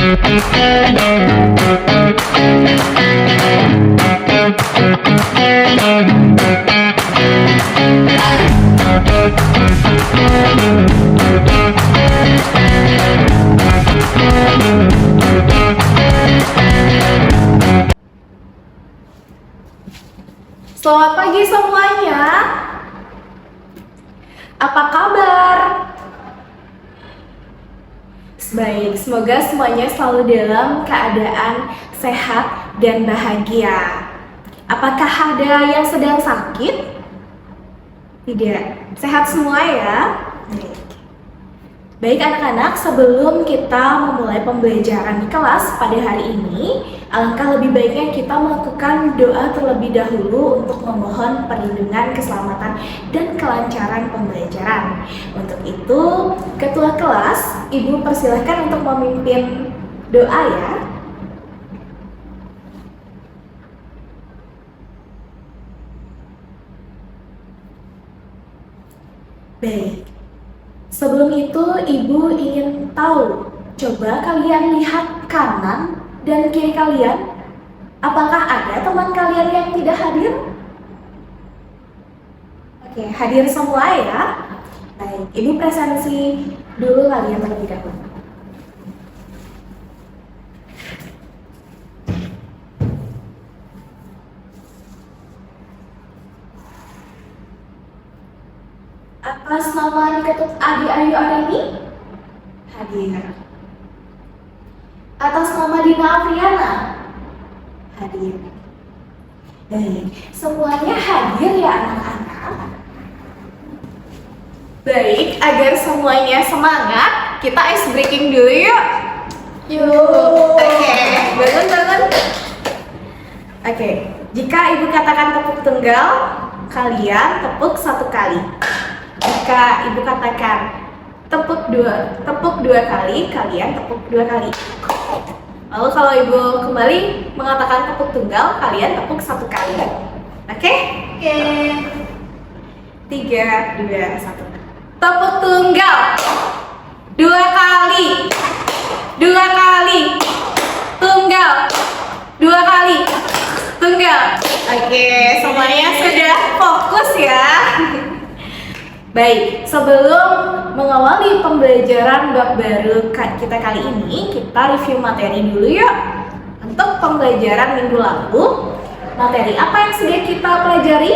Selamat pagi semuanya. Apa kabar? Baik, semoga semuanya selalu dalam keadaan sehat dan bahagia. Apakah ada yang sedang sakit? Tidak, sehat semua ya. Baik anak-anak, sebelum kita memulai pembelajaran di kelas pada hari ini, alangkah lebih baiknya kita melakukan doa terlebih dahulu untuk memohon perlindungan, keselamatan, dan kelancaran pembelajaran. Untuk itu, ketua kelas, Ibu persilahkan untuk memimpin doa ya. Baik. Sebelum itu, Ibu ingin tahu, coba kalian lihat kanan dan kiri kalian. Apakah ada teman kalian yang tidak hadir? Oke, hadir semua ya. Baik, Ibu presensi dulu kalian terlebih dahulu. Atas nama Diketut Adi Ayu Arini, hadir. Atas nama Dina Afriana, hadir. Baik, semuanya hadir ya anak-anak. Baik, agar semuanya semangat, kita ice breaking dulu yuk. Yuk. Oke, bangun. Oke, jika Ibu katakan tepuk tunggal, kalian tepuk satu kali. Jika Ibu katakan tepuk dua kali, kalian tepuk dua kali. Lalu kalau Ibu kembali mengatakan tepuk tunggal, kalian tepuk satu kali. Oke? Oke. 3, 2, 1. Tepuk tunggal. 2 kali. 2 kali. Tunggal. 2 kali. Tunggal. Oke, semuanya sudah fokus ya. Baik, sebelum mengawali pembelajaran bab baru kita kali ini, kita review materi dulu yuk. Untuk pembelajaran minggu lalu, materi apa yang sudah kita pelajari?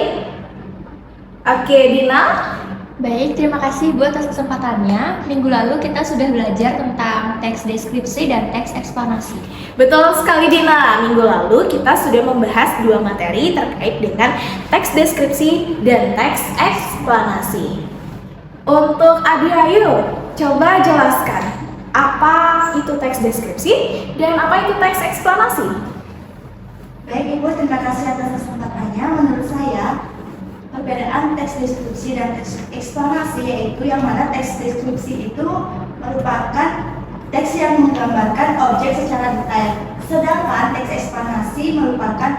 Oke, Dina. Baik, terima kasih Bu atas kesempatannya. Minggu lalu kita sudah belajar tentang teks deskripsi dan teks eksplanasi. Betul sekali Dina, minggu lalu kita sudah membahas 2 materi terkait dengan teks deskripsi dan teks eksplanasi. Untuk Adi Ayu, coba jelaskan apa itu teks deskripsi dan apa itu teks eksplanasi. Baik Ibu, terima kasih atas kesempatannya. Menurut saya, perbedaan teks deskripsi dan teks eksplanasi yaitu yang mana teks deskripsi itu merupakan teks yang menggambarkan objek secara detail, sedangkan teks eksplanasi merupakan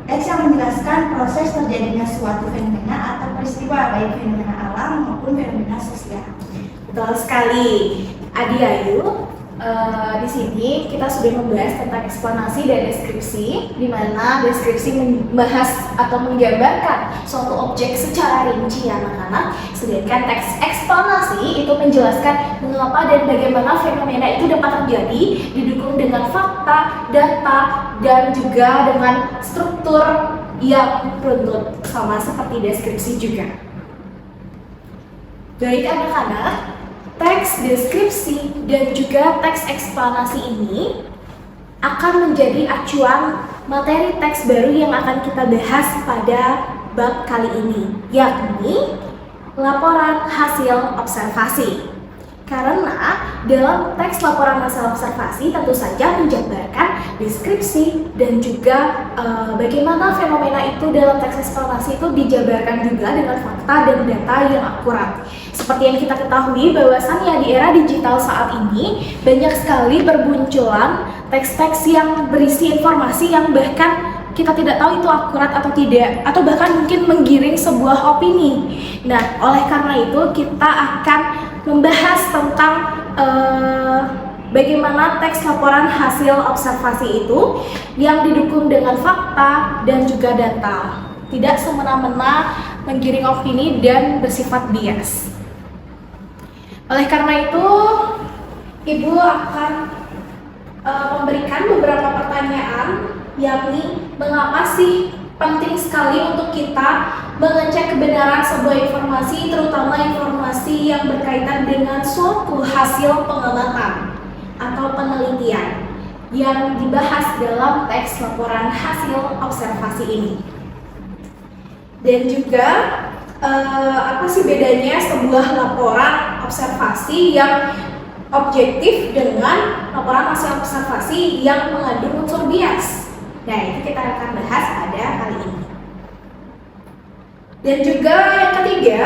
teks yang menjelaskan proses terjadinya suatu fenomena atau peristiwa, baik fenomena alam maupun fenomena sosial. Betul sekali, Adi Ayu. Di sini kita sudah membahas tentang eksplanasi dan deskripsi, di mana deskripsi membahas atau menggambarkan suatu objek secara rinci anak-anak, sedangkan teks eksplanasi itu menjelaskan mengapa dan bagaimana fenomena itu dapat terjadi, didukung dengan fakta, data, dan juga dengan struktur yang runtut, sama seperti deskripsi juga. Baik anak-anak, teks deskripsi dan juga teks eksplanasi ini akan menjadi acuan materi teks baru yang akan kita bahas pada bab kali ini, yakni laporan hasil observasi. Karena dalam teks laporan hasil observasi tentu saja menjabarkan deskripsi dan juga bagaimana fenomena itu dalam teks eksplanasi itu dijabarkan juga dengan fakta dan data yang akurat. Seperti yang kita ketahui bahwasannya di era digital saat ini banyak sekali bermunculan teks-teks yang berisi informasi yang bahkan kita tidak tahu itu akurat atau tidak, atau bahkan mungkin menggiring sebuah opini. Nah, oleh karena itu kita akan membahas tentang bagaimana teks laporan hasil observasi itu yang didukung dengan fakta dan juga data, tidak semena-mena menggiring opini dan bersifat bias. Oleh karena itu, Ibu akan memberikan beberapa pertanyaan, yakni mengapa sih penting sekali untuk kita mengecek kebenaran sebuah informasi, terutama informasi yang berkaitan dengan suatu hasil pengamatan atau penelitian yang dibahas dalam teks laporan hasil observasi ini. Dan juga apa sih bedanya sebuah laporan observasi yang objektif dengan laporan hasil observasi yang mengandung unsur bias. Nah, itu kita akan bahas pada kali ini. Dan juga yang ketiga,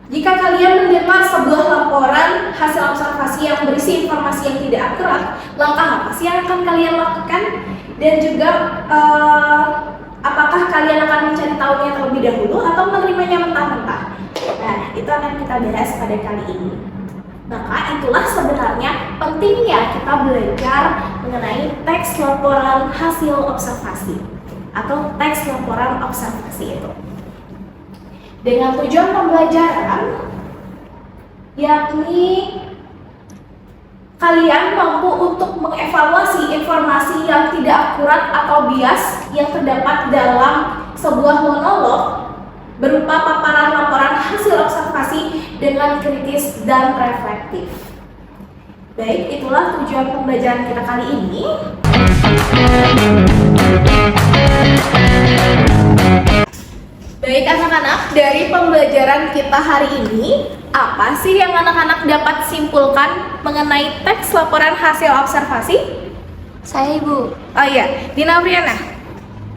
jika kalian mendengar sebuah laporan hasil observasi yang berisi informasi yang tidak akurat, langkah apa sih yang akan kalian lakukan? Dan juga apakah kalian akan mencari tahunya terlebih dahulu atau menerimanya mentah-mentah? Nah, itu akan kita bahas pada kali ini. Maka itulah sebenarnya pentingnya kita belajar mengenai teks laporan hasil observasi atau teks laporan observasi itu. Dengan tujuan pembelajaran, yakni kalian mampu untuk mengevaluasi informasi yang tidak akurat atau bias yang terdapat dalam sebuah monolog berupa paparan laporan hasil observasi dengan kritis dan reflektif. Baik, itulah tujuan pembelajaran kita kali ini. Baik anak-anak, dari pembelajaran kita hari ini, apa sih yang anak-anak dapat simpulkan mengenai teks laporan hasil observasi? Saya Ibu. Oh iya, Dina Briana.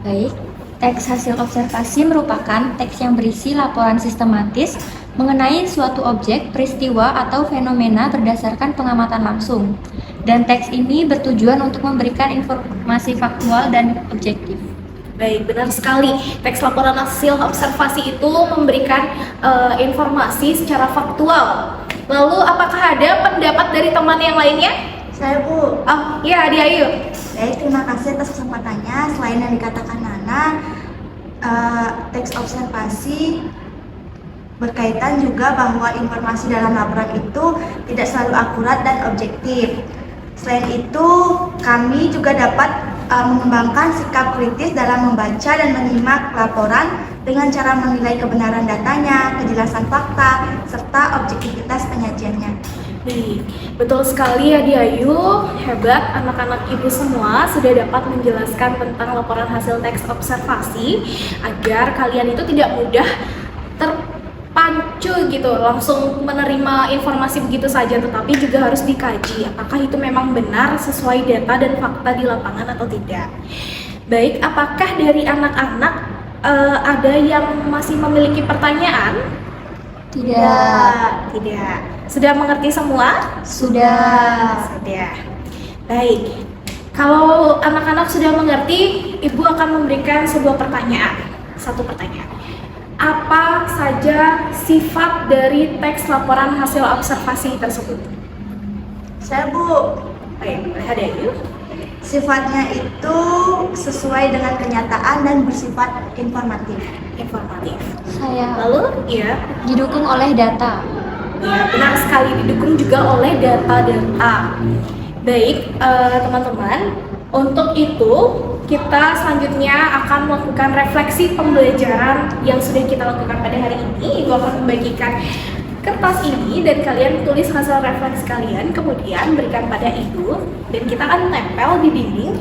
Baik, teks hasil observasi merupakan teks yang berisi laporan sistematis mengenai suatu objek, peristiwa, atau fenomena berdasarkan pengamatan langsung. Dan teks ini bertujuan untuk memberikan informasi faktual dan objektif. Baik, benar sekali. Teks laporan hasil observasi itu memberikan informasi secara faktual. Lalu, apakah ada pendapat dari teman yang lainnya? Saya Bu. Oh, iya, Adi Ayu. Baik, terima kasih atas kesempatannya. Selain yang dikatakan Nana, teks observasi berkaitan juga bahwa informasi dalam laporan itu tidak selalu akurat dan objektif. Selain itu, kami juga dapat mengembangkan sikap kritis dalam membaca dan menyimak laporan dengan cara menilai kebenaran datanya, kejelasan fakta, serta objektivitas penyajiannya. Baik, betul sekali Adi Ayu, hebat anak-anak ibu semua sudah dapat menjelaskan tentang laporan hasil teks observasi agar kalian itu tidak mudah terpacu gitu langsung menerima informasi begitu saja, tetapi juga harus dikaji apakah itu memang benar sesuai data dan fakta di lapangan atau tidak. Baik, apakah dari anak-anak ada yang masih memiliki pertanyaan? Tidak. Sudah mengerti semua? Sudah. Baik. Kalau anak-anak sudah mengerti, Ibu akan memberikan sebuah pertanyaan. Satu pertanyaan. Apa saja sifat dari teks laporan hasil observasi tersebut? Saya Bu. Baik, ada yuk. Sifatnya itu sesuai dengan kenyataan dan bersifat informatif. Saya. Lalu, ya. Didukung oleh data. Ya, benar sekali, didukung juga oleh data-data. Baik, teman-teman, untuk itu kita selanjutnya akan melakukan refleksi pembelajaran yang sudah kita lakukan pada hari ini. Ibu akan membagikan kertas ini dan kalian tulis hasil refleksi kalian, kemudian berikan pada Ibu dan kita akan nempel di dinding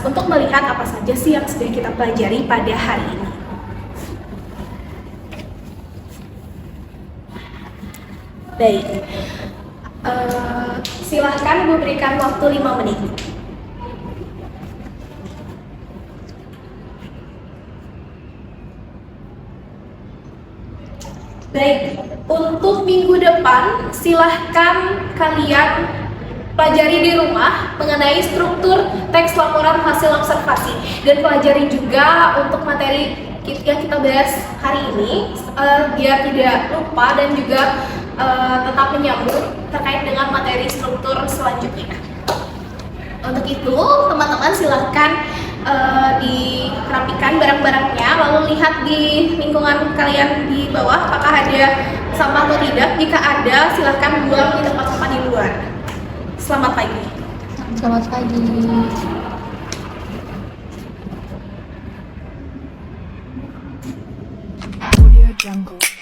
untuk melihat apa saja sih yang sudah kita pelajari pada hari ini. Baik, silahkan Ibu berikan waktu 5 menit. Baik, untuk minggu depan silahkan kalian pelajari di rumah mengenai struktur teks laporan hasil observasi dan pelajari juga untuk materi yang kita bahas hari ini biar tidak lupa dan juga tetap menyambung terkait dengan materi struktur selanjutnya. Untuk itu, teman-teman silahkan dirapikan barang-barangnya, lalu lihat di lingkungan kalian di bawah apakah ada sampah atau tidak. Jika ada, silahkan buang di tempat sampah di luar. Selamat pagi. Selamat pagi. Audio Jungle.